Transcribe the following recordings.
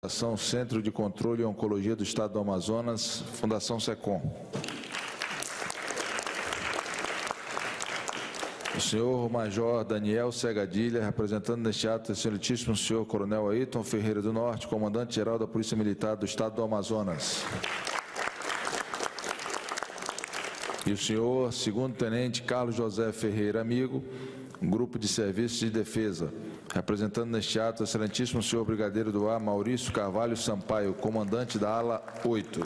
Fundação Centro de Controle e Oncologia do Estado do Amazonas, Fundação SECOM. O senhor Major Daniel Segadilha, representando neste ato o excelentíssimo senhor Coronel Ayrton Ferreira do Norte, comandante-geral da Polícia Militar do Estado do Amazonas. E o senhor segundo-tenente Carlos José Ferreira Amigo, Grupo de Serviços de Defesa, representando neste ato o excelentíssimo senhor Brigadeiro do Ar Maurício Carvalho Sampaio, comandante da ala 8.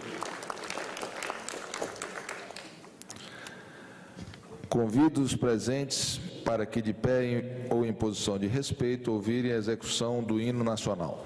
Convido os presentes para que, de pé ou em posição de respeito, ouvirem a execução do hino nacional.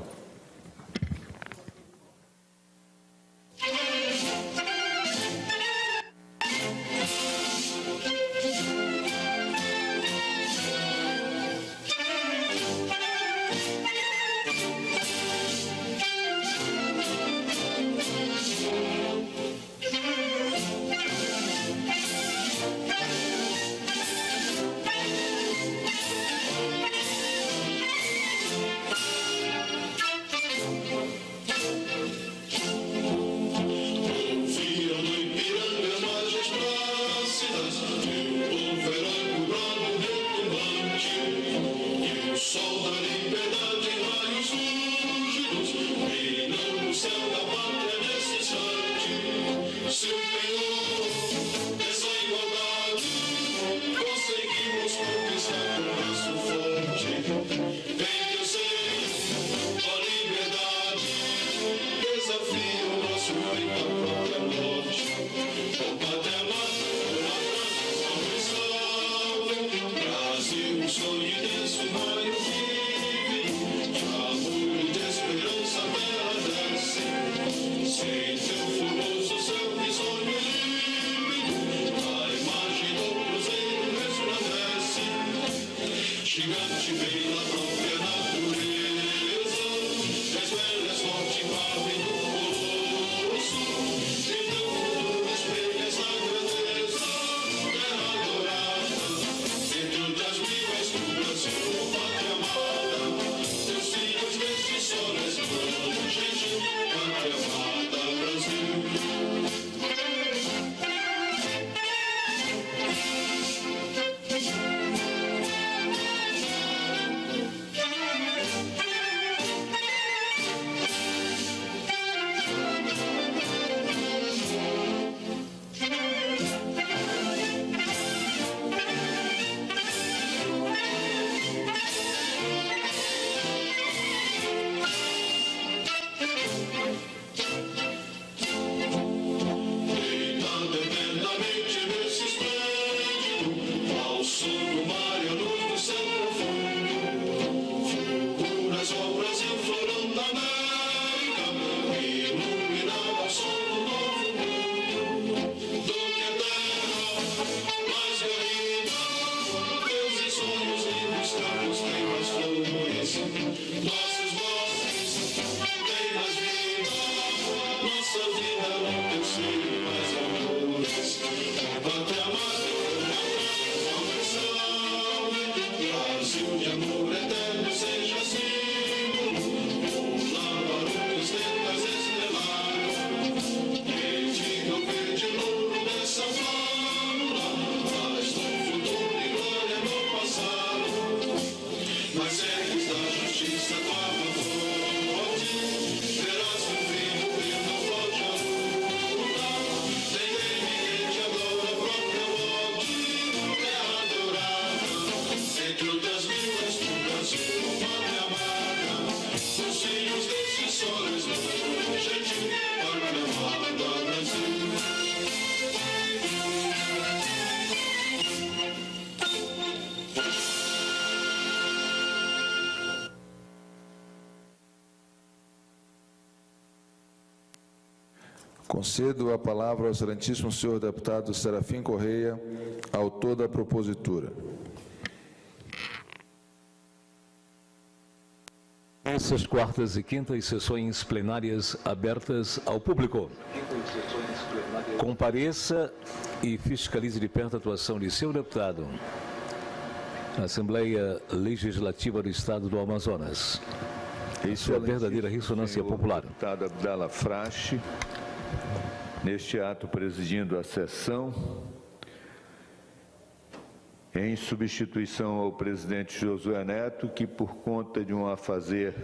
Concedo a palavra ao excelentíssimo senhor deputado Serafim Correia, autor da propositura. Essas quartas e quintas sessões plenárias abertas ao público. Compareça e fiscalize de perto a atuação de seu deputado. Assembleia Legislativa do Estado do Amazonas. Isso é a verdadeira ressonância popular. Deputado Abdala Frache, neste ato presidindo a sessão, em substituição ao presidente Josué Neto, que por conta de um afazer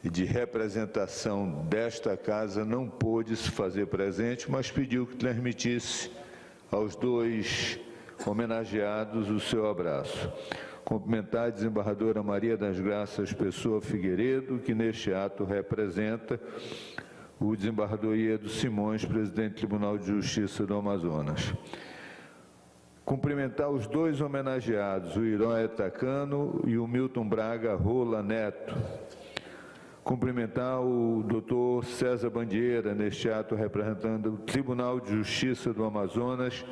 de representação desta casa não pôde se fazer presente, mas pediu que transmitisse aos dois homenageados o seu abraço. Cumprimentar a desembargadora Maria das Graças Pessoa Figueiredo, que neste ato representa o desembargador Iedo Simões, presidente do Tribunal de Justiça do Amazonas. Cumprimentar os dois homenageados, o Iróia Tacano e o Milton Braga Rola Neto. Cumprimentar o doutor César Bandieira, neste ato representando o Tribunal de Justiça do Amazonas,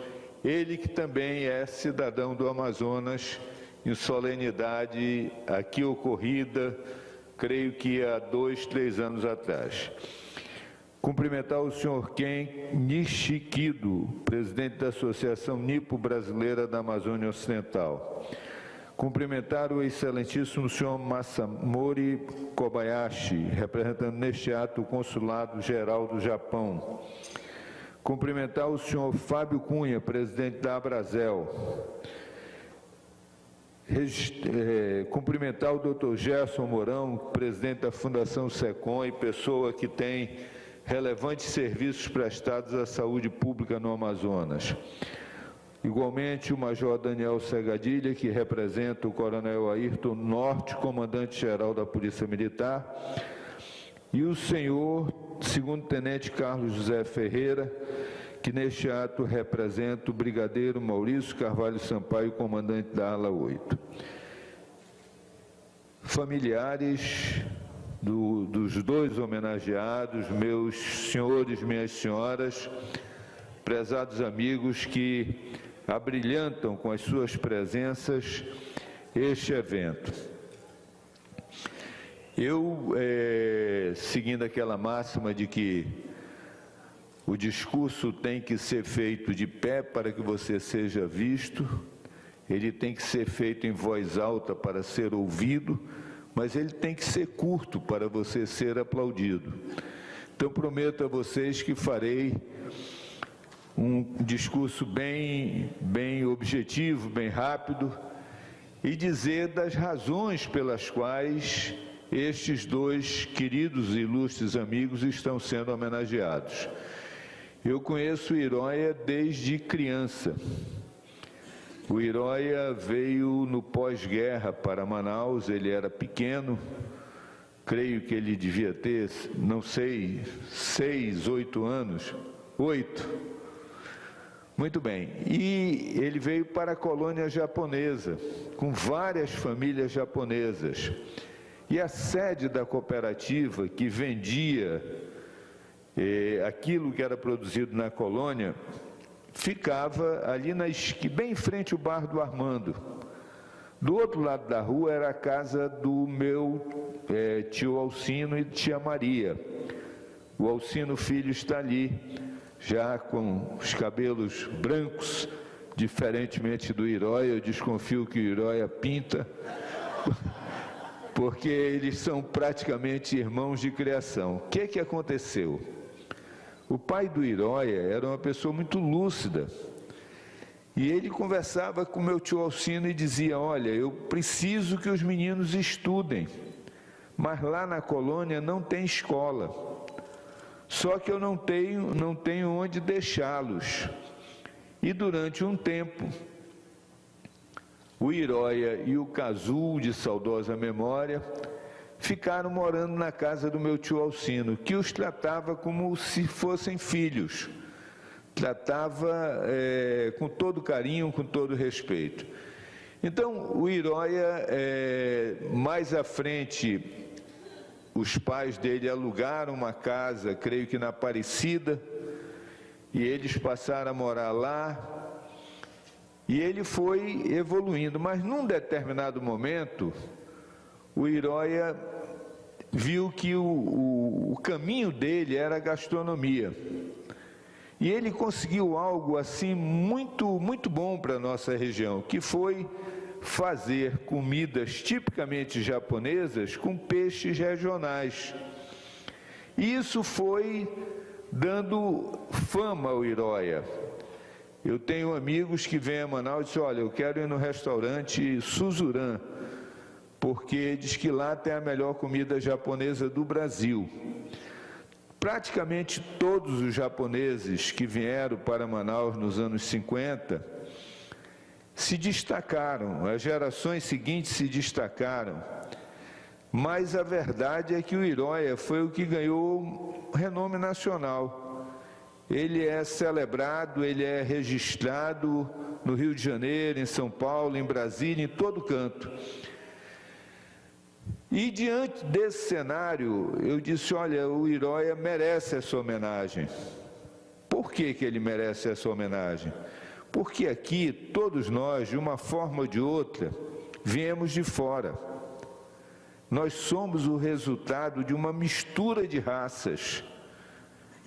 ele que também é cidadão do Amazonas, em solenidade aqui ocorrida, creio que há 2, 3 anos atrás. Cumprimentar o senhor Ken Nishikido, presidente da Associação Nipo Brasileira da Amazônia Ocidental. Cumprimentar o excelentíssimo senhor Masamori Kobayashi, representando neste ato o Consulado-Geral do Japão. Cumprimentar o senhor Fábio Cunha, presidente da Abrazel. Cumprimentar o doutor Gerson Mourão, presidente da Fundação SECOM e pessoa que tem relevantes serviços prestados à saúde pública no Amazonas. Igualmente, o major Daniel Segadilha, que representa o coronel Ayrton Norte, comandante-geral da Polícia Militar, e o senhor segundo-tenente Carlos José Ferreira, que neste ato representa o brigadeiro Maurício Carvalho Sampaio, comandante da Ala 8. Familiares dos dois homenageados, meus senhores, minhas senhoras, prezados amigos que abrilhantam com as suas presenças este evento. Eu, seguindo aquela máxima de que o discurso tem que ser feito de pé para que você seja visto, ele tem que ser feito em voz alta para ser ouvido, mas ele tem que ser curto para você ser aplaudido. Então, prometo a vocês que farei um discurso bem objetivo, bem rápido, e dizer das razões pelas quais estes dois queridos e ilustres amigos estão sendo homenageados. Eu conheço o Iróia desde criança. O Iróia veio no pós-guerra para Manaus, ele era pequeno, creio que ele devia ter, não sei, 6, 8 anos, 8. Muito bem, e ele veio para a colônia japonesa, com várias famílias japonesas. E a sede da cooperativa que vendia aquilo que era produzido na colônia, ficava ali bem em frente ao bar do Armando. Do outro lado da rua era a casa do meu tio Alcino e tia Maria. O Alcino filho está ali, já com os cabelos brancos, diferentemente do Iróia. Eu desconfio que o Iróia pinta, porque eles são praticamente irmãos de criação. O que aconteceu? O pai do Iróia era uma pessoa muito lúcida, e ele conversava com meu tio Alcino e dizia: olha, eu preciso que os meninos estudem, mas lá na colônia não tem escola, só que eu não tenho onde deixá-los. E durante um tempo, o Iróia e o Cazul, de saudosa memória, ficaram morando na casa do meu tio Alcino, que os tratava como se fossem filhos. Tratava com todo carinho, com todo respeito. Então, o Iróia, mais à frente, os pais dele alugaram uma casa, creio que na Aparecida, e eles passaram a morar lá, e ele foi evoluindo. Mas, num determinado momento, o Iróia viu que o caminho dele era a gastronomia. E ele conseguiu algo assim muito bom para a nossa região, que foi fazer comidas tipicamente japonesas com peixes regionais. E isso foi dando fama ao Iroia. Eu tenho amigos que vêm a Manaus e dizem, olha, eu quero ir no restaurante Suzuran, porque diz que lá tem a melhor comida japonesa do Brasil. Praticamente todos os japoneses que vieram para Manaus nos anos 50 se destacaram, as gerações seguintes se destacaram, mas a verdade é que o Iroia foi o que ganhou renome nacional. Ele é celebrado, ele é registrado no Rio de Janeiro, em São Paulo, em Brasília, em todo canto. E diante desse cenário, eu disse, olha, o Iroia merece essa homenagem. Por que ele merece essa homenagem? Porque aqui, todos nós, de uma forma ou de outra, viemos de fora. Nós somos o resultado de uma mistura de raças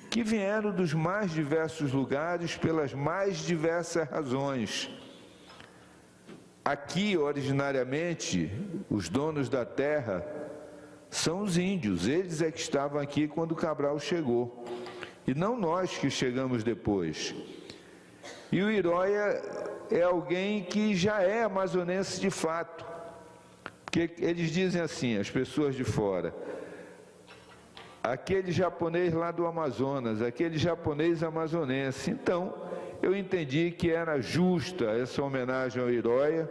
que vieram dos mais diversos lugares pelas mais diversas razões. Aqui, originariamente, os donos da terra são os índios, eles é que estavam aqui quando Cabral chegou, e não nós que chegamos depois. E o Iroia é alguém que já é amazonense de fato, porque eles dizem assim, as pessoas de fora, aquele japonês lá do Amazonas, aquele japonês amazonense. Então, eu entendi que era justa essa homenagem ao Iroia,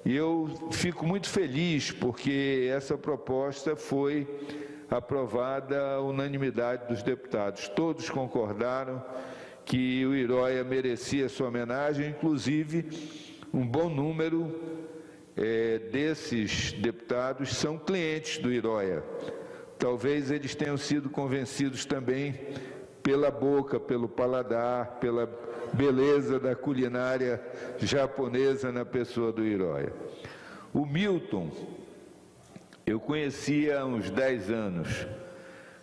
e eu fico muito feliz porque essa proposta foi aprovada à unanimidade dos deputados. Todos concordaram que o Iroia merecia essa homenagem, inclusive um bom número desses deputados são clientes do Iroia. Talvez eles tenham sido convencidos também pela boca, pelo paladar, pela beleza da culinária japonesa na pessoa do Iroia. O Milton, eu conhecia há uns 10 anos.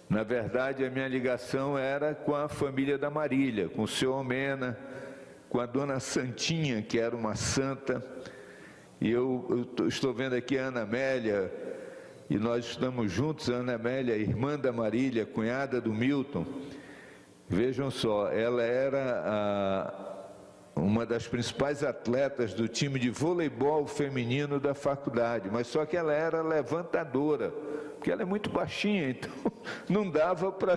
Na verdade, a minha ligação era com a família da Marília, com o seu Omena, com a dona Santinha, que era uma santa. E eu estou vendo aqui a Ana Amélia, e nós estamos juntos, a Ana Amélia, irmã da Marília, cunhada do Milton. Vejam só, ela era uma das principais atletas do time de voleibol feminino da faculdade, mas só que ela era levantadora, porque ela é muito baixinha, então não dava para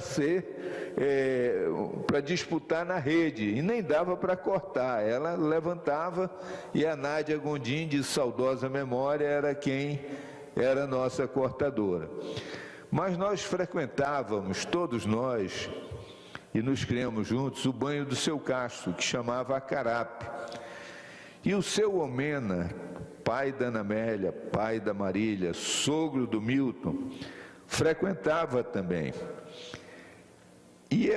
para disputar na rede, e nem dava para cortar. Ela levantava, e a Nádia Gondim, de saudosa memória, era quem era a nossa cortadora. Mas nós frequentávamos, todos nós, e nos criamos juntos, o banho do seu Castro, que chamava Acarape. E o seu Omena, pai da Ana Amélia, pai da Marília, sogro do Milton, frequentava também. E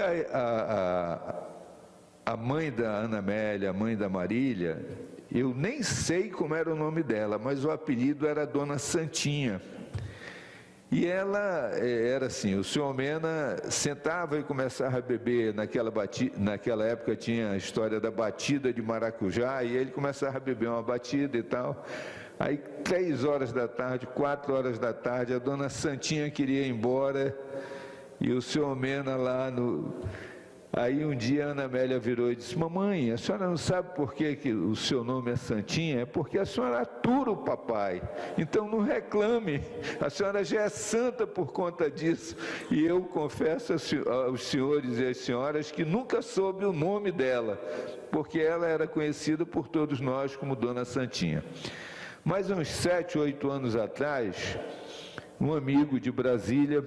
a mãe da Ana Amélia, a mãe da Marília, eu nem sei como era o nome dela, mas o apelido era Dona Santinha. E ela era assim, o senhor Omena sentava e começava a beber, naquela época tinha a história da batida de maracujá, e ele começava a beber uma batida e tal. Aí 3 horas da tarde, 4 horas da tarde, a dona Santinha queria ir embora, e o senhor Omena lá no... Aí um dia a Ana Amélia virou e disse, mamãe, a senhora não sabe por que o seu nome é Santinha? É porque a senhora atura o papai, então não reclame, a senhora já é santa por conta disso. E eu confesso aos senhores e às senhoras que nunca soube o nome dela, porque ela era conhecida por todos nós como Dona Santinha. Mas uns 7, 8 anos atrás, um amigo de Brasília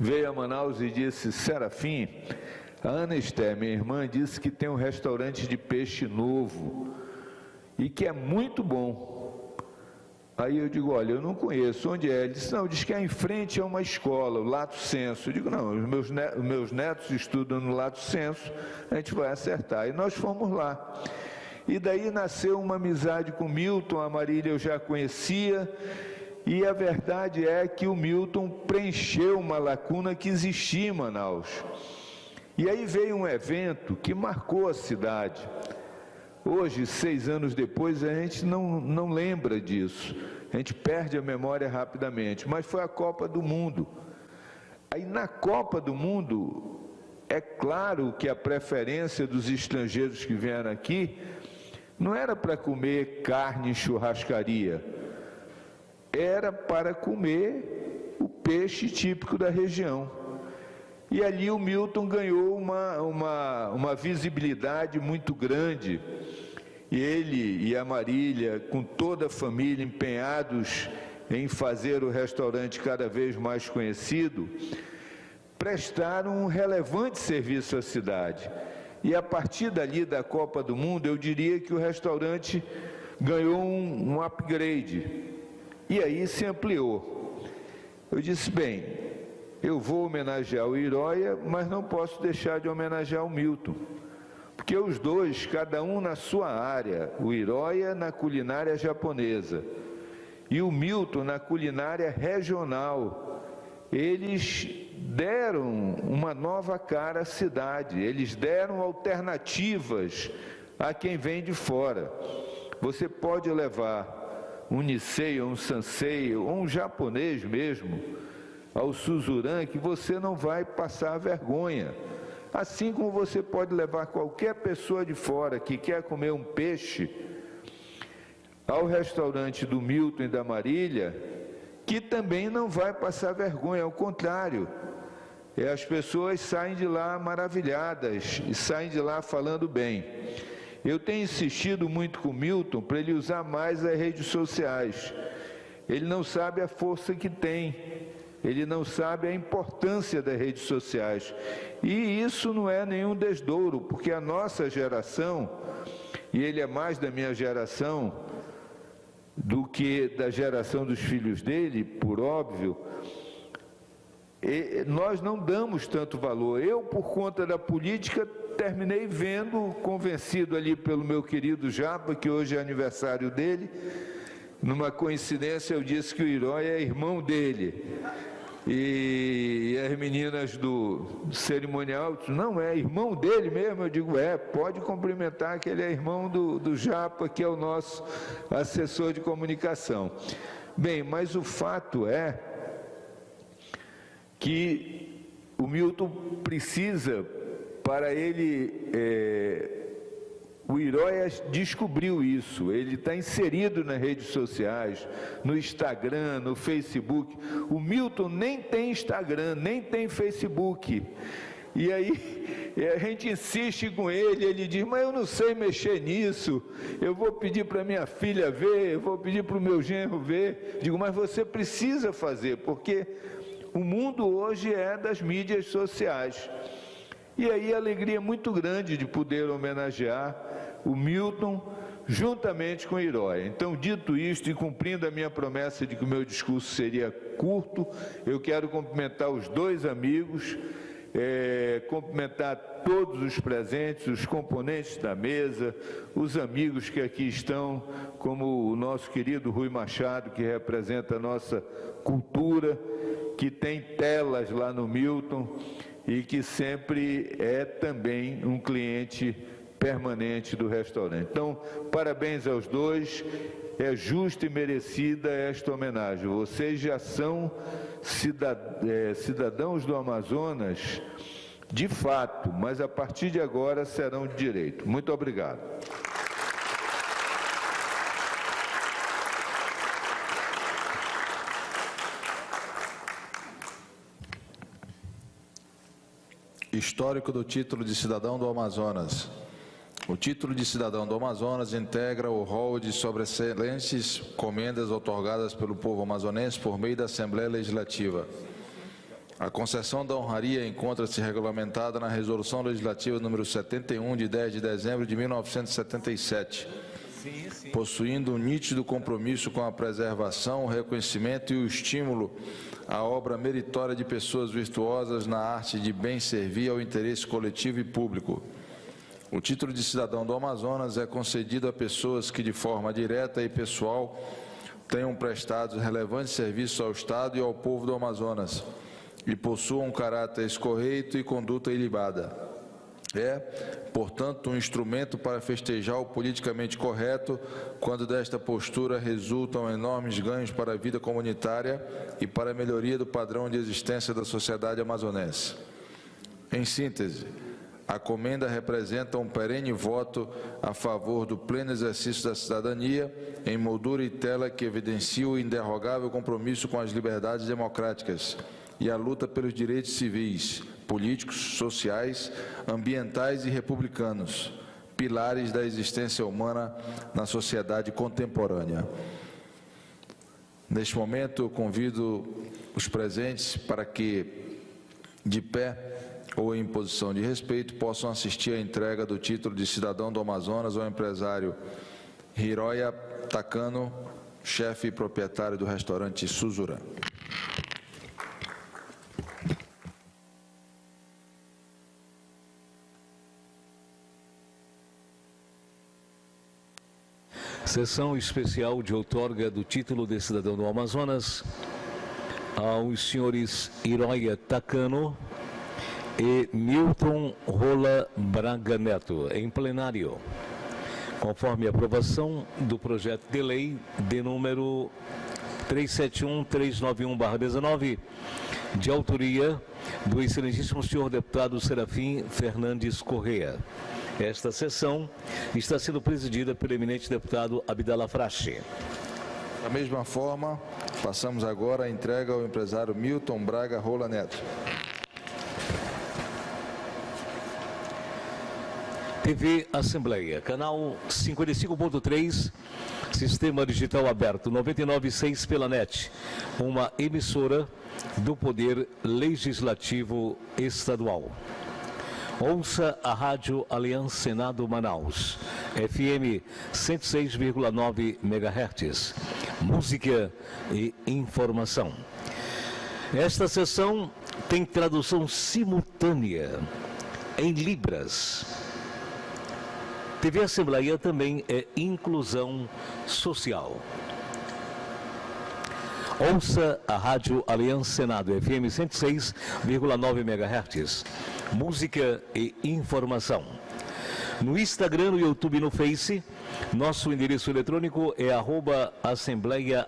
veio a Manaus e disse, Serafim, a Ana Esté, minha irmã, disse que tem um restaurante de peixe novo e que é muito bom. Aí eu digo, olha, eu não conheço, onde é? Ele disse, não, diz que é em frente a uma escola, o Lato Senso. Eu digo, não, os meus netos estudam no Lato Senso, a gente vai acertar. E nós fomos lá. E daí nasceu uma amizade com o Milton, a Marília eu já conhecia. E a verdade é que o Milton preencheu uma lacuna que existia em Manaus. E aí veio um evento que marcou a cidade. Hoje, 6 anos depois, a gente não lembra disso. A gente perde a memória rapidamente. Mas foi a Copa do Mundo. Aí, na Copa do Mundo, é claro que a preferência dos estrangeiros que vieram aqui não era para comer carne em churrascaria. Era para comer o peixe típico da região. E ali o Milton ganhou uma visibilidade muito grande. E ele e a Marília, com toda a família, empenhados em fazer o restaurante cada vez mais conhecido, prestaram um relevante serviço à cidade. E a partir dali da Copa do Mundo, eu diria que o restaurante ganhou um upgrade. E aí se ampliou. Eu disse, bem, eu vou homenagear o Iróia, mas não posso deixar de homenagear o Milton. Porque os dois, cada um na sua área, o Iróia na culinária japonesa e o Milton na culinária regional, eles deram uma nova cara à cidade, eles deram alternativas a quem vem de fora. Você pode levar um Nisei, ou um Sansei, ou um japonês mesmo, ao Suzuran, que você não vai passar vergonha. Assim como você pode levar qualquer pessoa de fora que quer comer um peixe ao restaurante do Milton e da Marília, que também não vai passar vergonha, ao contrário. As pessoas saem de lá maravilhadas e saem de lá falando bem. Eu tenho insistido muito com o Milton para ele usar mais as redes sociais. Ele não sabe a força que tem. Ele não sabe a importância das redes sociais. E isso não é nenhum desdouro, porque a nossa geração, e ele é mais da minha geração do que da geração dos filhos dele, por óbvio, nós não damos tanto valor. Eu, por conta da política, terminei vendo, convencido ali pelo meu querido Japa, que hoje é aniversário dele, numa coincidência eu disse que o Iróia é irmão dele. E as meninas do cerimonial disseram, não, é irmão dele mesmo? Eu digo, pode cumprimentar que ele é irmão do Japa, que é o nosso assessor de comunicação. Bem, mas o fato é que o Milton precisa, para ele... O Iróia descobriu isso, ele está inserido nas redes sociais, no Instagram, no Facebook. O Milton nem tem Instagram, nem tem Facebook. E aí a gente insiste com ele, ele diz, mas eu não sei mexer nisso, eu vou pedir para minha filha ver, eu vou pedir para o meu genro ver. Digo, mas você precisa fazer, porque o mundo hoje é das mídias sociais. E aí a alegria muito grande de poder homenagear o Milton juntamente com o Iróia. Então, dito isto e cumprindo a minha promessa de que o meu discurso seria curto, eu quero cumprimentar os dois amigos, cumprimentar todos os presentes, os componentes da mesa, os amigos que aqui estão, como o nosso querido Rui Machado, que representa a nossa cultura, que tem telas lá no Milton e que sempre é também um cliente permanente do restaurante. Então, parabéns aos dois, é justa e merecida esta homenagem. Vocês já são cidadãos do Amazonas, de fato, mas a partir de agora serão de direito. Muito obrigado. Histórico do título de cidadão do Amazonas. O título de cidadão do Amazonas integra o rol de sobressalentes comendas outorgadas pelo povo amazonense por meio da Assembleia Legislativa. A concessão da honraria encontra-se regulamentada na Resolução Legislativa número 71, de 10 de dezembro de 1977, possuindo um nítido compromisso com a preservação, o reconhecimento e o estímulo à obra meritória de pessoas virtuosas na arte de bem servir ao interesse coletivo e público. O título de cidadão do Amazonas é concedido a pessoas que, de forma direta e pessoal, tenham prestado relevantes serviços ao Estado e ao povo do Amazonas e possuam um caráter escorreito e conduta ilibada. É, portanto, um instrumento para festejar o politicamente correto, quando desta postura resultam enormes ganhos para a vida comunitária e para a melhoria do padrão de existência da sociedade amazonense. Em síntese, a comenda representa um perene voto a favor do pleno exercício da cidadania, em moldura e tela que evidencia o inderrogável compromisso com as liberdades democráticas e a luta pelos direitos civis, políticos, sociais, ambientais e republicanos, pilares da existência humana na sociedade contemporânea. Neste momento, eu convido os presentes para que, de pé ou em posição de respeito, possam assistir à entrega do título de cidadão do Amazonas ao empresário Hiroya Takano, chefe e proprietário do restaurante Suzura. Sessão especial de outorga do título de cidadão do Amazonas aos senhores Hiroya Takano e Milton Rola Braga Neto, em plenário, conforme a aprovação do projeto de lei de número 371-391/19, de autoria do excelentíssimo senhor deputado Serafim Fernandes Correa. Esta sessão está sendo presidida pelo eminente deputado Abdala Frache. Da mesma forma, passamos agora a entrega ao empresário Milton Braga Rola Neto. TV Assembleia, canal 55.3, Sistema Digital Aberto 99.6 pela NET, uma emissora do Poder Legislativo Estadual. Ouça a Rádio Aliança Senado Manaus, FM 106,9 MHz, música e informação. Esta sessão tem tradução simultânea em Libras. TV Assembleia também é inclusão social. Ouça a Rádio Aliança Senado, FM 106,9 MHz, música e informação. No Instagram, no YouTube e no Face, nosso endereço eletrônico é @assembleiaam.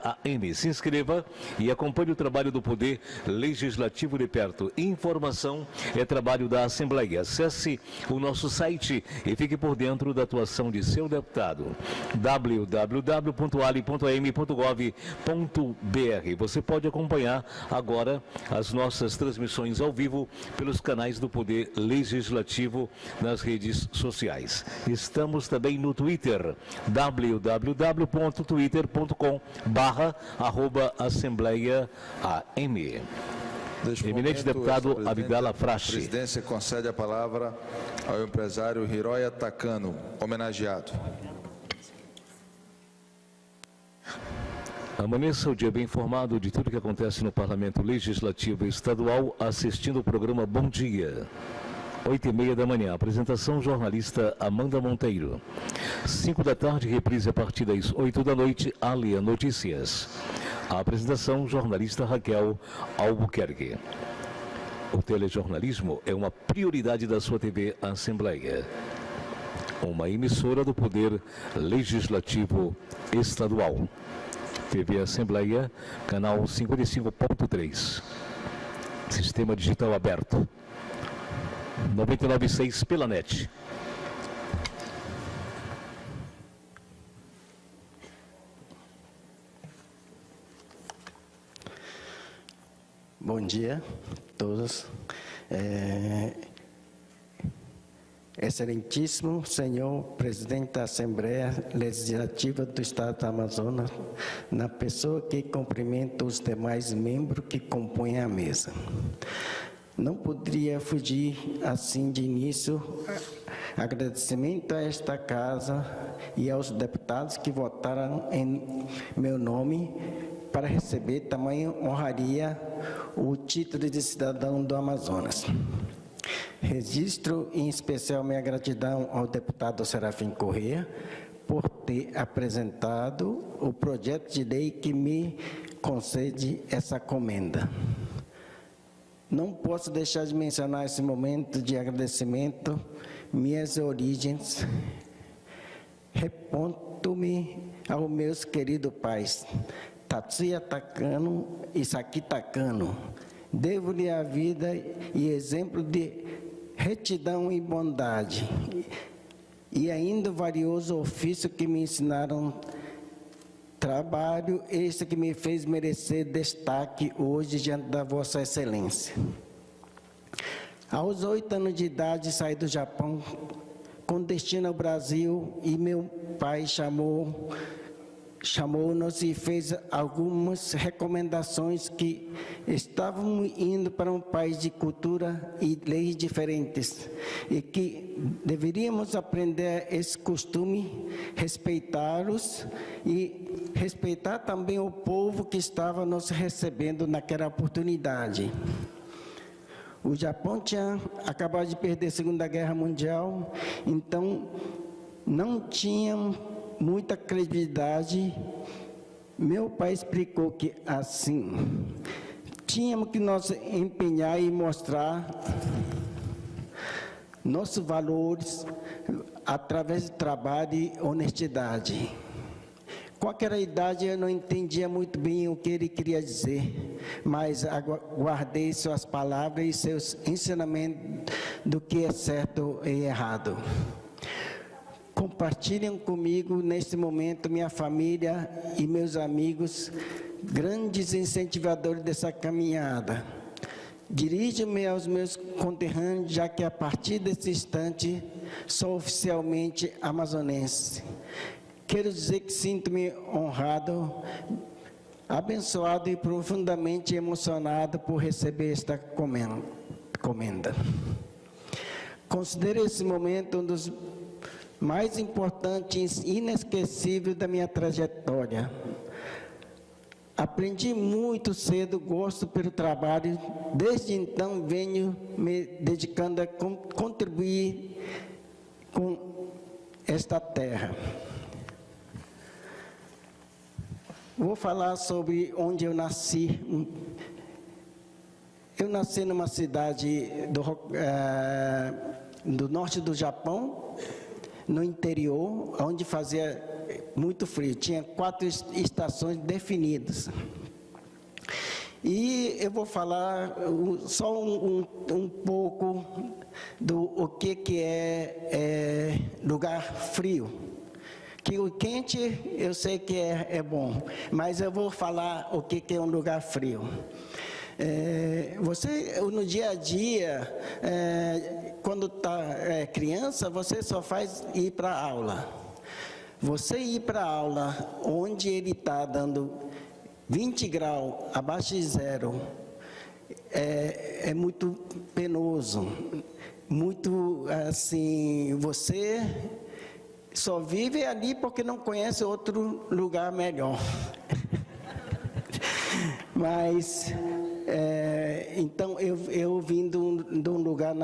Se inscreva e acompanhe o trabalho do Poder Legislativo de perto. Informação é trabalho da Assembleia. Acesse o nosso site e fique por dentro da atuação de seu deputado. www.ali.am.gov.br. Você pode acompanhar agora as nossas transmissões ao vivo pelos canais do Poder Legislativo nas redes sociais. Estamos também no Twitter, www.twitter.com/@assembleiaam. Eminente deputado Abdala Frache. A presidência concede a palavra ao empresário Hiroya Takano, homenageado. Amanheça o dia bem informado de tudo que acontece no Parlamento Legislativo Estadual, assistindo o programa Bom Dia. 8h30 da manhã, apresentação jornalista Amanda Monteiro. 5 da tarde, reprise a partir das 8 da noite, Alia Notícias. A apresentação jornalista Raquel Albuquerque. O telejornalismo é uma prioridade da sua TV Assembleia, uma emissora do Poder Legislativo Estadual. TV Assembleia, canal 55.3. Sistema Digital Aberto. 99.6 pela NET. Bom dia a todos. Excelentíssimo senhor presidente da Assembleia Legislativa do Estado do Amazonas, na pessoa que cumprimenta os demais membros que compõem a mesa. Não poderia fugir assim de início agradecimento a esta casa e aos deputados que votaram em meu nome para receber tamanha honraria o título de cidadão do Amazonas. Registro em especial minha gratidão ao deputado Serafim Correa por ter apresentado o projeto de lei que me concede essa comenda. Não posso deixar de mencionar esse momento de agradecimento minhas origens, reponto-me aos meus queridos pais, Tatsuya Takano e Saki Takano. Devo-lhe a vida e exemplo de retidão e bondade, e ainda o valioso ofício que me ensinaram. Trabalho este que me fez merecer destaque hoje diante da Vossa Excelência. Aos 8 anos de idade, saí do Japão com destino ao Brasil, e meu pai chamou-nos e fez algumas recomendações que estávamos indo para um país de cultura e leis diferentes, e que deveríamos aprender esse costume, respeitá-los e respeitar também o povo que estava nos recebendo naquela oportunidade. O Japão tinha acabado de perder a Segunda Guerra Mundial, então não tinha muita credibilidade. Meu pai explicou que assim, tínhamos que nos empenhar e mostrar nossos valores através do trabalho e honestidade. Com aquela idade eu não entendia muito bem o que ele queria dizer, mas guardei suas palavras e seus ensinamentos do que é certo e errado. Compartilham comigo, neste momento, minha família e meus amigos, grandes incentivadores dessa caminhada. Dirijo-me aos meus conterrâneos, já que a partir desse instante sou oficialmente amazonense. Quero dizer que sinto-me honrado, abençoado e profundamente emocionado por receber esta comenda. Considero esse momento um dos mais importantes e inesquecíveis da minha trajetória. Aprendi muito cedo gosto pelo trabalho, desde então venho me dedicando a contribuir com esta terra. Vou falar sobre onde eu nasci. Eu nasci numa cidade do norte do Japão, no interior, onde fazia muito frio. Tinha 4 estações definidas. E eu vou falar só um pouco do o que é lugar frio. Que o quente eu sei que é bom, mas eu vou falar o que é um lugar frio. Você, no dia a dia, quando está criança, você só faz ir para a aula. Você ir para a aula onde ele está dando 20 graus abaixo de zero, é muito penoso, muito assim, você só vive ali porque não conhece outro lugar melhor. Mas, então, eu vim de um lugar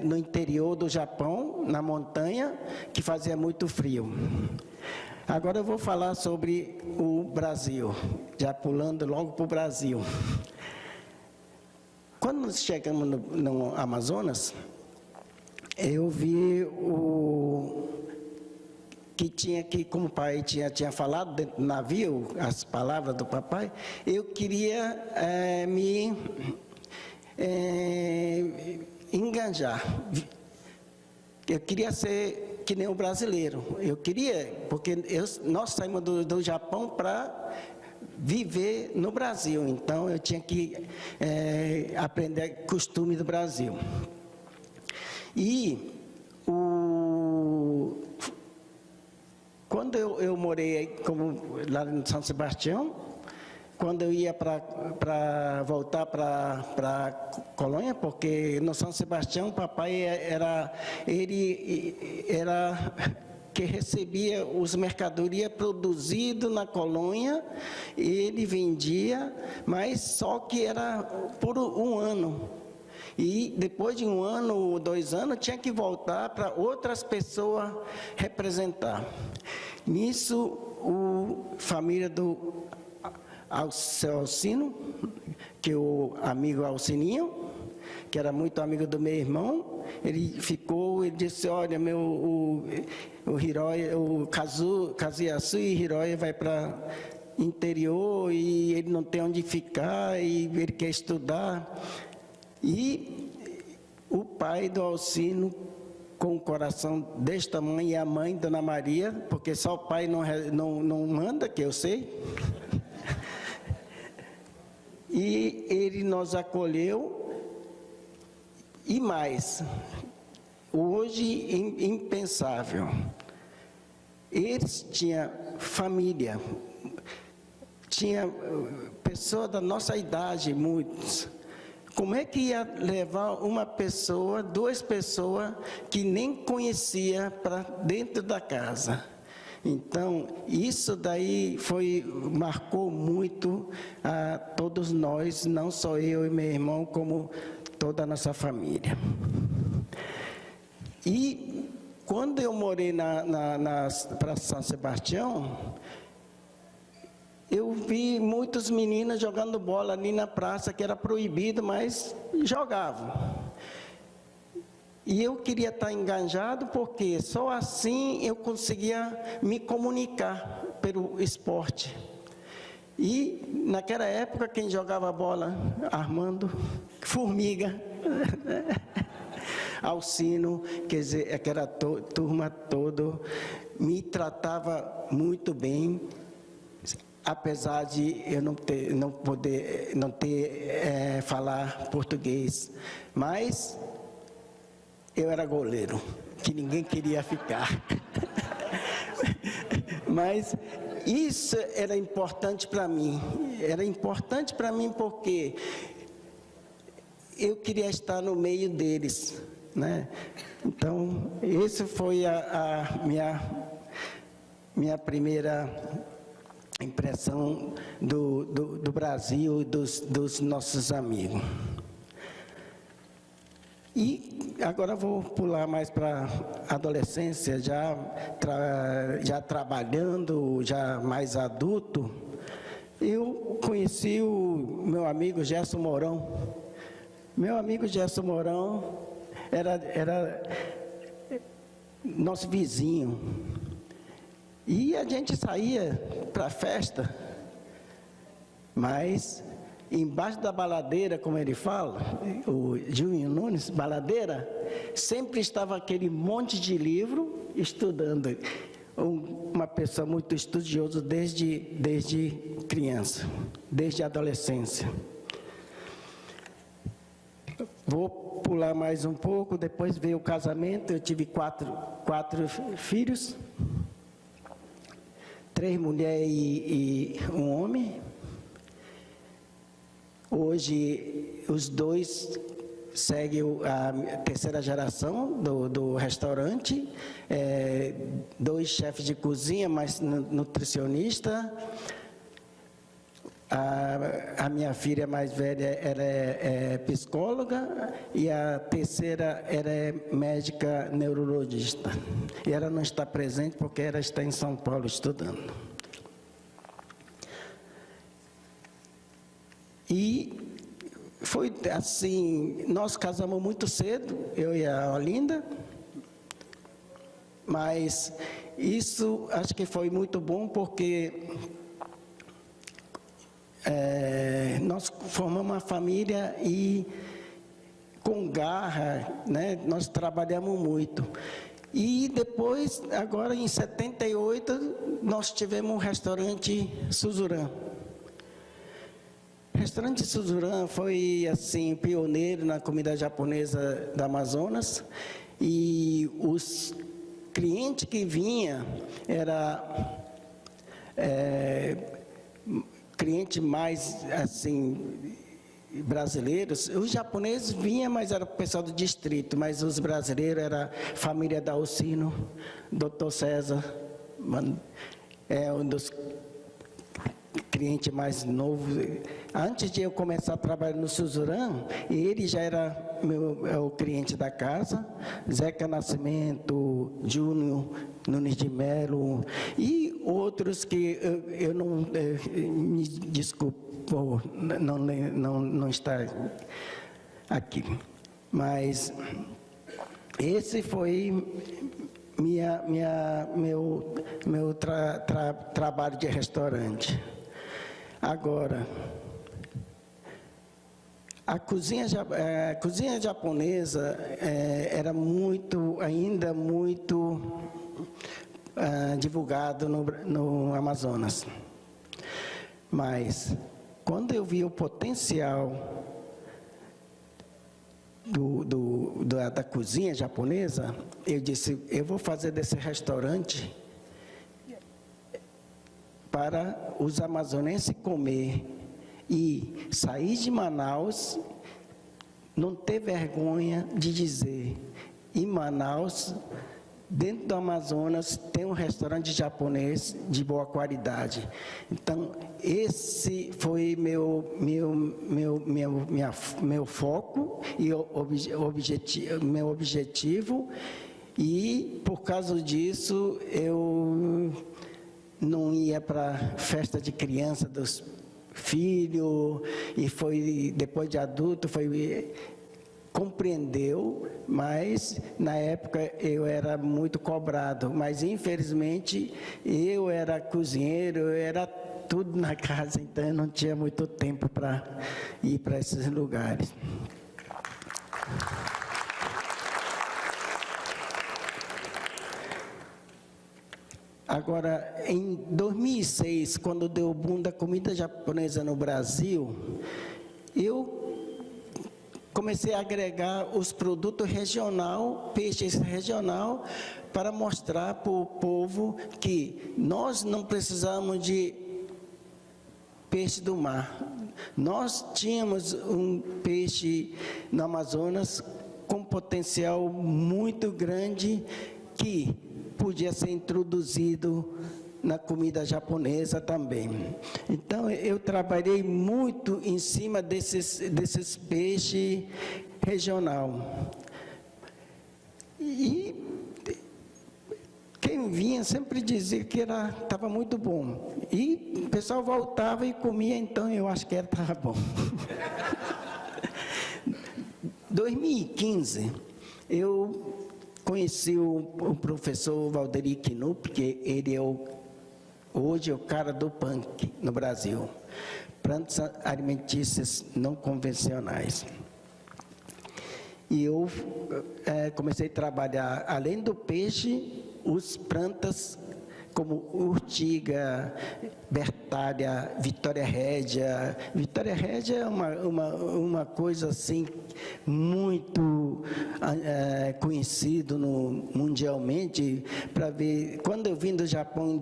no interior do Japão, na montanha, que fazia muito frio. Agora eu vou falar sobre o Brasil, já pulando logo para o Brasil. Quando nós chegamos no Amazonas, eu vi que como o pai tinha falado dentro do navio, as palavras do papai, eu queria me enganjar. Eu queria ser que nem o brasileiro. Eu queria, porque nós saímos do Japão para viver no Brasil. Então, eu tinha que aprender costume do Brasil. E quando eu morei lá em São Sebastião, quando eu ia voltar para Colônia, porque no São Sebastião o papai ele era que recebia os mercadorias produzidas na colônia, ele vendia, mas só que era por um ano. E depois de 1 ano ou 2 anos, tinha que voltar para outras pessoas representar. Nisso, a família do seu Alcino, que é o amigo Alcininho, que era muito amigo do meu irmão, ele disse, olha, o Hiroya, o Kazuyasu e Hiroya vai para interior e ele não tem onde ficar e ele quer estudar. E o pai do Alcino, com o coração desse tamanho, e a mãe, Dona Maria, porque só o pai não manda, que eu sei, e ele nos acolheu, e mais, hoje impensável, eles tinham família, tinha pessoas da nossa idade, muitos. Como é que ia levar uma pessoa, 2 pessoas, que nem conhecia para dentro da casa? Então, isso daí marcou muito a todos nós, não só eu e meu irmão, como toda a nossa família. E quando eu morei para São Sebastião, eu vi muitos meninos jogando bola ali na praça, que era proibido, mas jogavam. E eu queria estar engajado, porque só assim eu conseguia me comunicar pelo esporte. E, naquela época, quem jogava bola? Armando, Formiga, Alcino, quer dizer, aquela turma toda, me tratava muito bem, apesar de eu não ter falar português, mas eu era goleiro, que ninguém queria ficar. Mas isso era importante para mim, porque eu queria estar no meio deles, né? Então, essa foi a minha primeira impressão do Brasil e dos nossos amigos. E agora vou pular mais para a adolescência, já trabalhando, já mais adulto. Eu conheci o meu amigo Gerson Mourão. Meu amigo Gerson Mourão era nosso vizinho. E a gente saía para a festa, mas embaixo da baladeira, como ele fala, o Júnior Nunes, baladeira, sempre estava aquele monte de livro estudando. Uma pessoa muito estudiosa desde criança, desde a adolescência. Vou pular mais um pouco, depois veio o casamento, eu tive quatro filhos, 3 mulheres e um homem. Hoje, os 2 seguem a 3ª geração do restaurante, 2 chefes de cozinha, mais nutricionista. A minha filha mais velha ela é psicóloga e a 3ª ela é médica neurologista. E ela não está presente porque ela está em São Paulo estudando. E foi assim, nós casamos muito cedo, eu e a Olinda, mas isso acho que foi muito bom porque nós formamos uma família e com garra, né, nós trabalhamos muito. E depois, agora em 78, nós tivemos um restaurante Suzurã. O restaurante Suzurã foi, assim, pioneiro na comida japonesa da Amazonas, e os clientes que vinham era cliente mais, assim, brasileiros. Os japoneses vinham, mas era o pessoal do distrito, mas os brasileiros era família da Alcino, Dr. César, um dos cliente mais novo. Antes de eu começar a trabalhar no Suzurã, ele já era o cliente da casa, Zeca Nascimento, Júnior Nunes de Melo e outros que eu não me desculpo não está aqui. Mas esse foi meu trabalho de restaurante. Agora, a cozinha japonesa era ainda muito divulgado no Amazonas. Mas, quando eu vi o potencial da cozinha japonesa, eu disse, eu vou fazer desse restaurante para os amazonenses comer e sair de Manaus, não ter vergonha de dizer, em Manaus, dentro do Amazonas, tem um restaurante japonês de boa qualidade. Então, esse foi meu foco e meu objetivo, e, por causa disso, eu não ia para festa de criança dos filhos, e foi, depois de adulto, compreendeu, mas na época eu era muito cobrado, mas infelizmente eu era cozinheiro, eu era tudo na casa, então eu não tinha muito tempo para ir para esses lugares. Agora, em 2006, quando deu o boom da comida japonesa no Brasil, eu comecei a agregar os produtos regional, peixes regional, para mostrar para o povo que nós não precisamos de peixe do mar. Nós tínhamos um peixe no Amazonas com potencial muito grande que podia ser introduzido na comida japonesa também. Então, eu trabalhei muito em cima desses peixes regional. E quem vinha sempre dizia que estava muito bom. E o pessoal voltava e comia, então eu acho que estava bom. 2015, eu conheci o professor Valderi Knupp, que ele é hoje é o cara do punk no Brasil, plantas alimentícias não convencionais. E eu comecei a trabalhar, além do peixe, os plantas como urtiga, bertária, vitória régia. Vitória régia é uma coisa assim muito conhecido mundialmente, para ver. Quando eu vim do Japão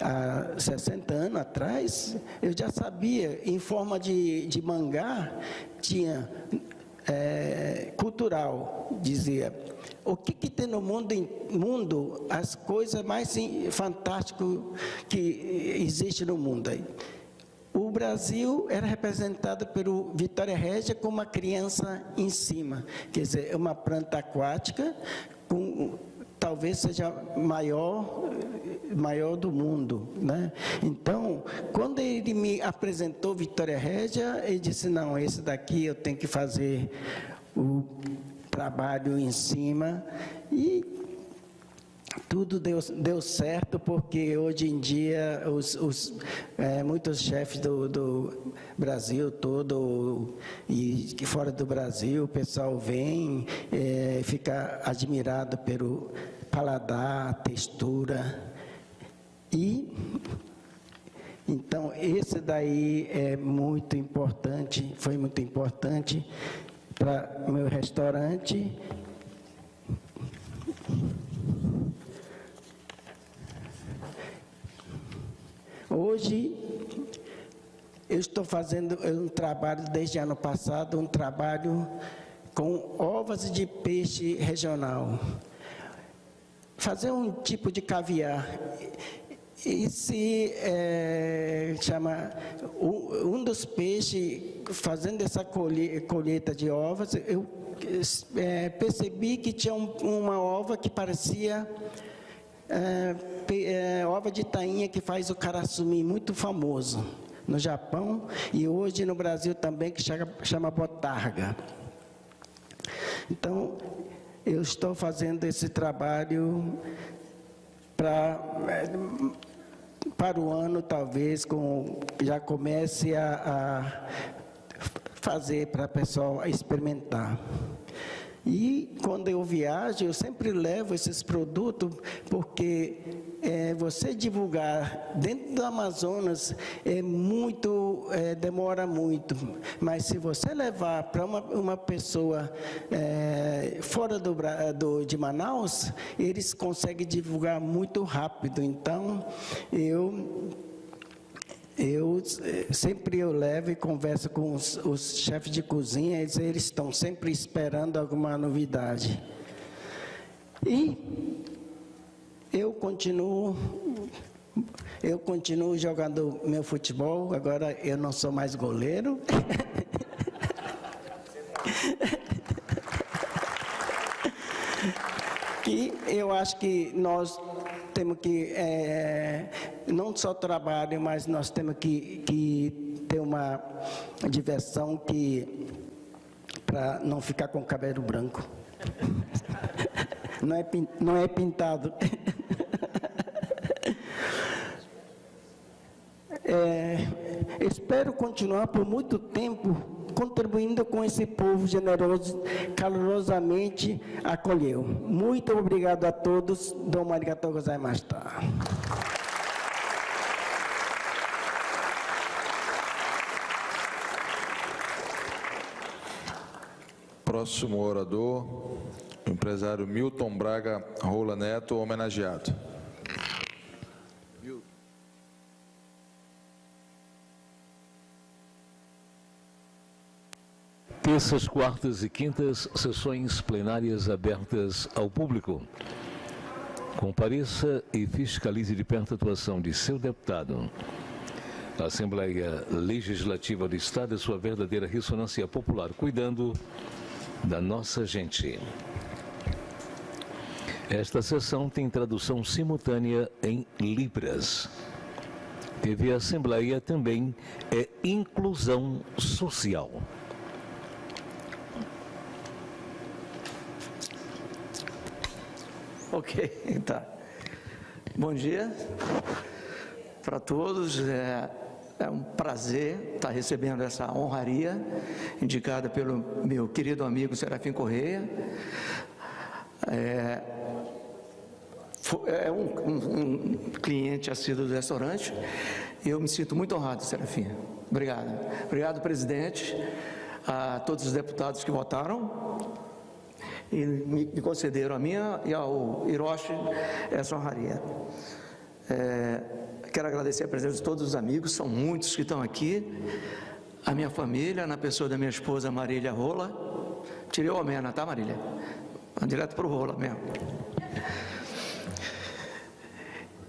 há 60 anos atrás, eu já sabia, em forma de mangá, tinha cultural, dizia, o que tem no mundo as coisas mais fantásticas que existe no mundo. O Brasil era representado pelo Vitória régia com uma criança em cima, quer dizer, é uma planta aquática, talvez seja maior do mundo, né? Então, quando ele me apresentou Vitória régia, ele disse, não, esse daqui eu tenho que fazer o trabalho em cima, e tudo deu certo, porque hoje em dia muitos chefes do Brasil todo e fora do Brasil, o pessoal vem, fica admirado pelo paladar, textura. E então esse daí é muito importante, foi muito importante para meu restaurante. Hoje, eu estou fazendo um trabalho, desde ano passado, um trabalho com ovas de peixe regional. Fazer um tipo de caviar. Esse chama um dos peixes, fazendo essa colheita de ovas, eu percebi que tinha uma ova que parecia ova de tainha, que faz o caraçumi muito famoso. no Japão, e hoje no Brasil também, que chama botarga. Então, eu estou fazendo esse trabalho para o ano, talvez, já comece a fazer para o pessoal experimentar. E quando eu viajo, eu sempre levo esses produtos, porque você divulgar dentro do Amazonas demora muito, mas se você levar para uma pessoa fora de Manaus, eles conseguem divulgar muito rápido. Então, sempre eu levo e converso com os chefes de cozinha, eles estão sempre esperando alguma novidade. E eu continuo jogando meu futebol, agora eu não sou mais goleiro. E eu acho que nós temos que, não só trabalho, mas nós temos que ter uma diversão para não ficar com o cabelo branco. Não é pintado. Espero continuar por muito tempo contribuindo com esse povo generoso, calorosamente acolheu. Muito obrigado a todos. Domo arigatou gozaimashita. Próximo orador, o empresário Milton Braga Rola Neto, homenageado. Terças, quartas e quintas, sessões plenárias abertas ao público. Compareça e fiscalize de perto a atuação de seu deputado. A Assembleia Legislativa do Estado é sua verdadeira ressonância popular, cuidando da nossa gente. Esta sessão tem tradução simultânea em Libras. TV Assembleia também é inclusão social. Ok, tá. Bom dia para todos. É um prazer estar recebendo essa honraria indicada pelo meu querido amigo Serafim Correia. É um cliente assíduo do restaurante e eu me sinto muito honrado, Serafim. Obrigado. Obrigado, presidente, a todos os deputados que votaram e me concederam a minha e ao Hiroshi essa honraria. Quero agradecer a presença de todos os amigos, são muitos que estão aqui, a minha família, na pessoa da minha esposa Marília Rola. Tirei o Omena, tá, Marília? Direto para o Rola mesmo.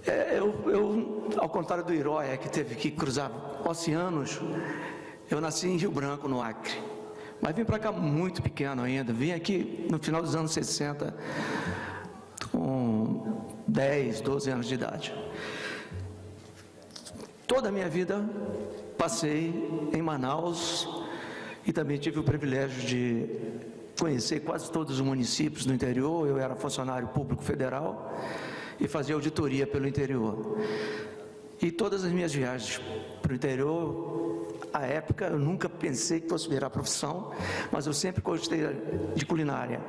Eu, ao contrário do Iroia, que teve que cruzar oceanos, eu nasci em Rio Branco, no Acre. Mas vim para cá muito pequeno ainda, vim aqui no final dos anos 60, com 10, 12 anos de idade. Toda a minha vida passei em Manaus e também tive o privilégio de conhecer quase todos os municípios do interior. Eu era funcionário público federal e fazia auditoria pelo interior. E todas as minhas viagens para o interior, à época, eu nunca pensei que fosse virar profissão, mas eu sempre gostei de culinária.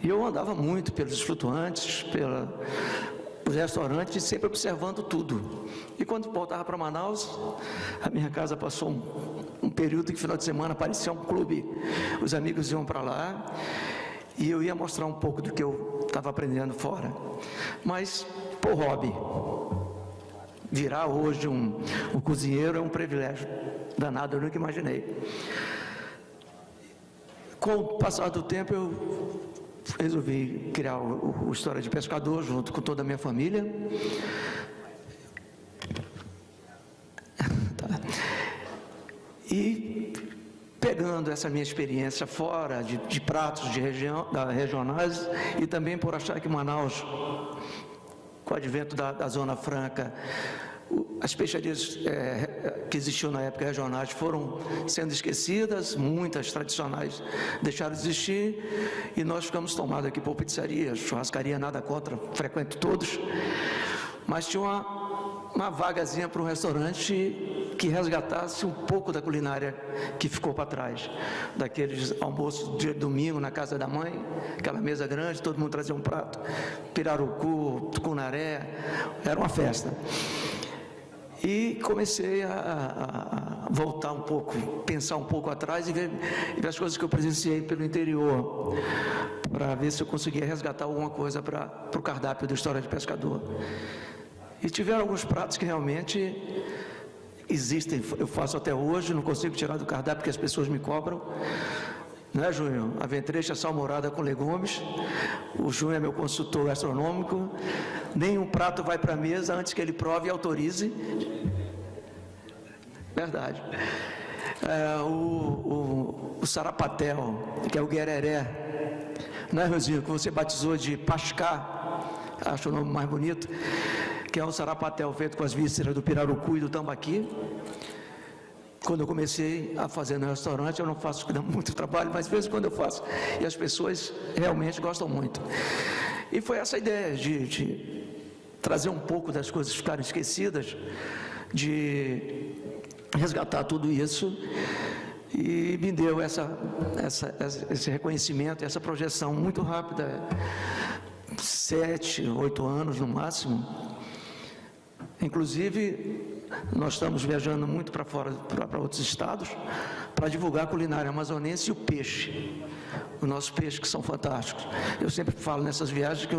E eu andava muito pelos flutuantes, pelos restaurantes, sempre observando tudo. E quando voltava para Manaus, a minha casa passou um período que, final de semana, parecia um clube. Os amigos iam para lá e eu ia mostrar um pouco do que eu estava aprendendo fora. Mas, por hobby. Virar hoje um cozinheiro é um privilégio danado, eu nunca imaginei. Com o passar do tempo, eu resolvi criar o História de Pescador, junto com toda a minha família. Tá. E pegando essa minha experiência fora de pratos regionais, e também por achar que Manaus, com o advento da Zona Franca, as peixarias que existiam na época regionais foram sendo esquecidas, muitas tradicionais deixaram de existir, e nós ficamos tomados aqui por pizzaria, churrascaria, nada contra, frequento todos, mas tinha uma vagazinha para um restaurante que resgatasse um pouco da culinária que ficou para trás, daqueles almoços de domingo na casa da mãe, aquela mesa grande, todo mundo trazia um prato, pirarucu, tucunaré, era uma festa. E comecei a voltar um pouco, pensar um pouco atrás e ver as coisas que eu presenciei pelo interior, para ver se eu conseguia resgatar alguma coisa para o cardápio da História de Pescador. E tiveram alguns pratos que realmente existem, eu faço até hoje, não consigo tirar do cardápio porque as pessoas me cobram. Não é, Júnior? A ventrecha salmourada com legumes. O Júnior é meu consultor gastronômico. Nenhum prato vai para a mesa antes que ele prove e autorize. Verdade. O sarapatel, que é o guereré. Não é, Rosinho? Que você batizou de pascá. Acho o nome mais bonito. Que é um sarapatel feito com as vísceras do pirarucu e do tambaqui. Quando eu comecei a fazer no restaurante, eu não faço muito trabalho, mas de vez em quando eu faço. E as pessoas realmente gostam muito. E foi essa ideia de trazer um pouco das coisas que ficaram esquecidas, de resgatar tudo isso, e me deu esse reconhecimento, essa projeção muito rápida, 7, 8 anos no máximo. Inclusive, nós estamos viajando muito para fora, para outros estados, para divulgar a culinária amazonense e o peixe. Os nossos peixes que são fantásticos. Eu sempre falo nessas viagens que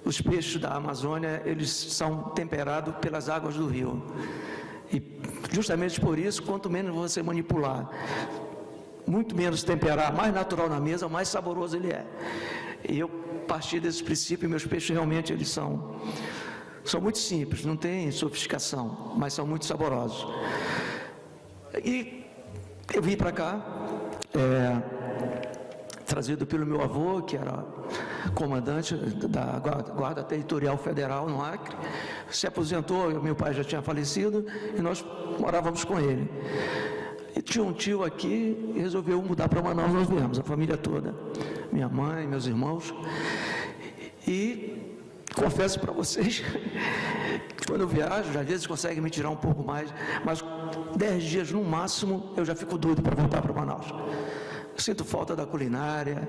os peixes da Amazônia, eles são temperados pelas águas do rio. E justamente por isso, quanto menos você manipular, muito menos temperar, mais natural na mesa, mais saboroso ele é. E eu parti desse princípio, e meus peixes realmente eles são muito simples, não tem sofisticação, mas são muito saborosos. E eu vim para cá, trazido pelo meu avô, que era comandante da Guarda Territorial Federal no Acre, se aposentou, meu pai já tinha falecido, e nós morávamos com ele. E tinha um tio aqui, e resolveu mudar para Manaus, nós viemos, a família toda, minha mãe, meus irmãos, e confesso para vocês que quando eu viajo, às vezes consegue me tirar um pouco mais, mas 10 dias no máximo eu já fico doido para voltar para Manaus. Eu sinto falta da culinária,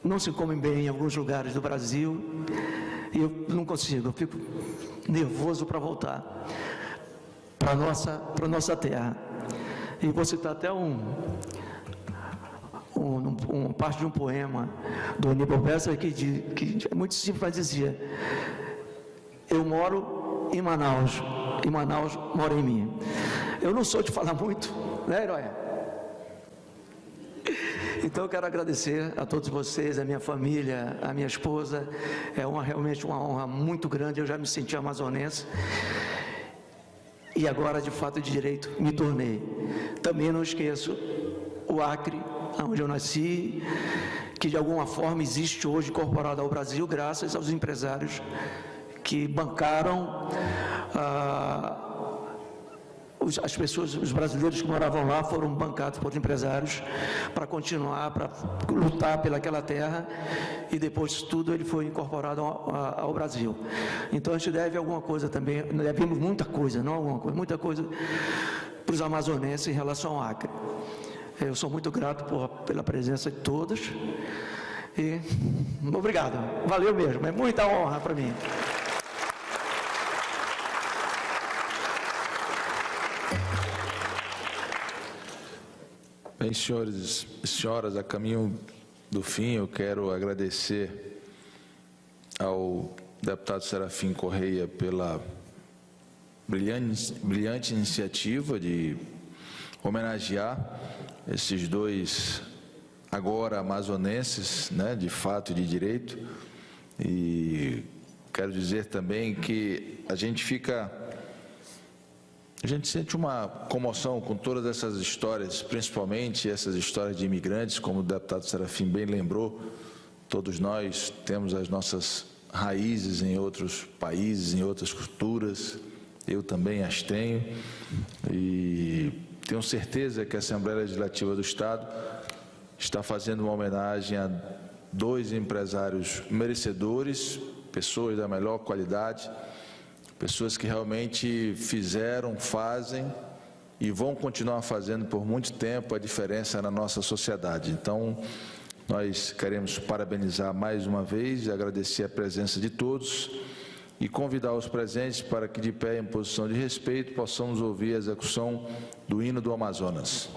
não se come bem em alguns lugares do Brasil, e eu não consigo, eu fico nervoso para voltar para a nossa terra. E vou citar até parte de um poema do Aníbal Peça que é muito simples, mas dizia: eu moro em Manaus, e Manaus mora em mim. Eu não sou de falar muito, né, Heróia? Então eu quero agradecer a todos vocês, a minha família, a minha esposa. É realmente uma honra muito grande, eu já me senti amazonense. E agora, de fato, de direito, me tornei. Também não esqueço o Acre, onde eu nasci, que de alguma forma existe hoje incorporado ao Brasil, graças aos empresários que bancaram as pessoas, os brasileiros que moravam lá foram bancados por empresários para continuar, para lutar pelaquela terra, e depois de tudo ele foi incorporado ao Brasil. Então a gente deve alguma coisa também, devemos muita coisa, não alguma coisa, muita coisa para os amazonenses em relação ao Acre. Eu sou muito grato pela presença de todos e obrigado, valeu mesmo, é muita honra para mim. Bem, senhores e senhoras, a caminho do fim, eu quero agradecer ao deputado Serafim Correia pela brilhante iniciativa de homenagear esses dois agora amazonenses, né, de fato e de direito. E quero dizer também que a gente sente uma comoção com todas essas histórias, principalmente essas histórias de imigrantes, como o deputado Serafim bem lembrou. Todos nós temos as nossas raízes em outros países, em outras culturas, eu também as tenho, e tenho certeza que a Assembleia Legislativa do Estado está fazendo uma homenagem a 2 empresários merecedores, pessoas da melhor qualidade, pessoas que realmente fizeram, fazem e vão continuar fazendo por muito tempo a diferença na nossa sociedade. Então, nós queremos parabenizar mais uma vez e agradecer a presença de todos e convidar os presentes para que, de pé em posição de respeito, possamos ouvir a execução do hino do Amazonas.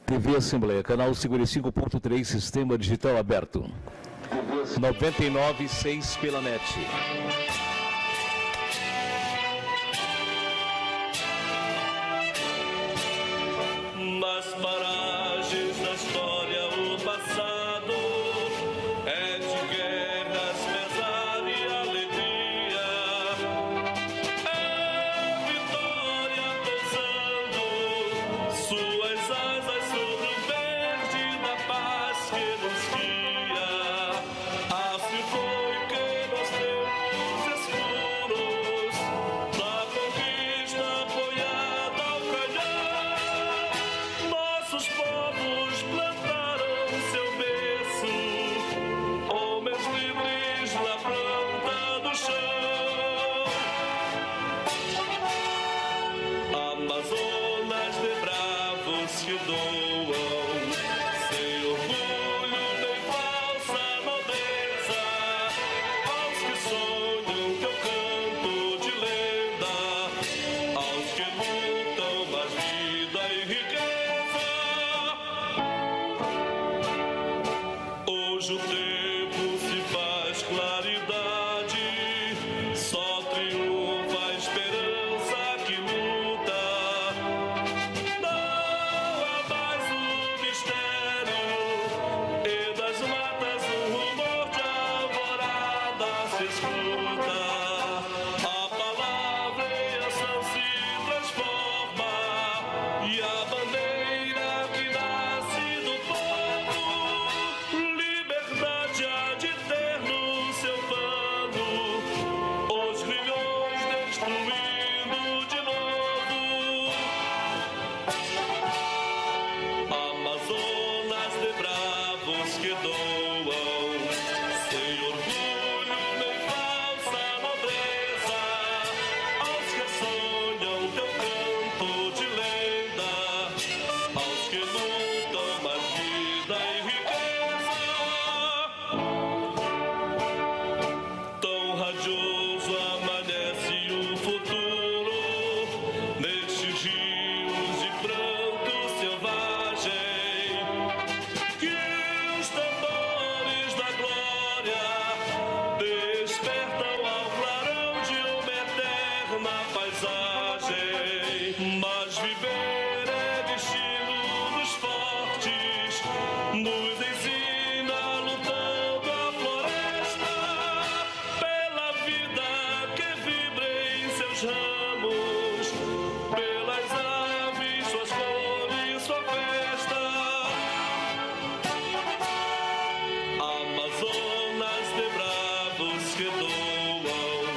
TV Assembleia, canal 55.3, sistema digital aberto. 99.6 pela net. Nas paragens da história, o passado é de guerras, pesar e alegria. É vitória pousando suas asas sobre o verde da paz que nos guia. Assim foi que nos tempos escuros da conquista apoiada ao calhar, nossos povos plantaram seu berço, homens livres na planta do chão. Amazonas de bravos que doam, sem orgulho nem falsa nobreza, aos que sonham teu canto de lenda, aos que lutam mais vida e riqueza. Hoje o tempo se faz claridade, só triunfa a esperança que luta. Não há mais o mistério, e das matas o rumor de alvorada se escuta. A palavra em ação se transforma, e a bandeira que nasce do povo, liberdade há de ter no seu pano os grilhões destruindo de novo. Amazonas de bravos que doam, sem orgulho nem falsa nobreza, aos que sonham teu canto de lenda, aos que lutam mais vida e riqueza. Tão radioso amanhece o futuro, nestes rios de pranto selvagem, que os tambores da glória despertam ao clarão de uma eterna paisagem. Mas viver é destino dos fortes, nos ensina lutando a floresta, pela vida que vibra em seus ramos, pelas aves, suas cores, sua festa. Amazonas de bravos que doam,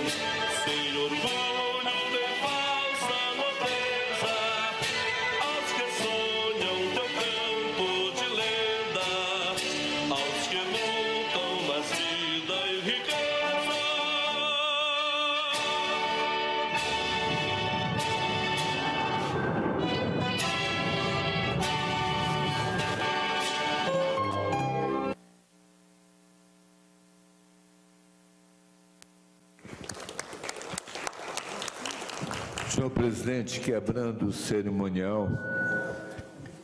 sem orgulho nem falsa nobreza, aos que sonham teu campo de lenda, aos que lutam mais vida e riqueza. Senhor presidente, quebrando o cerimonial,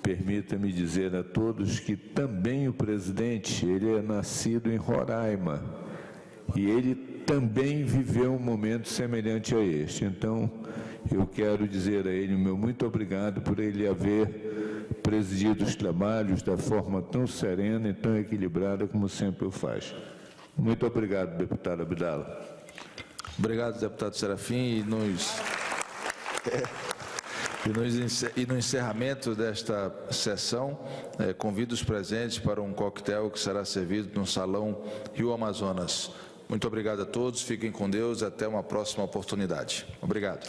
permita-me dizer a todos que também o presidente, ele é nascido em Roraima e ele também viveu um momento semelhante a este. Então, eu quero dizer a ele o meu muito obrigado por ele haver presidido os trabalhos da forma tão serena e tão equilibrada como sempre o faz. Muito obrigado, deputado Abdala. Obrigado, deputado Serafim, e E no encerramento desta sessão, convido os presentes para um coquetel que será servido no Salão Rio Amazonas. Muito obrigado a todos, fiquem com Deus, até uma próxima oportunidade. Obrigado.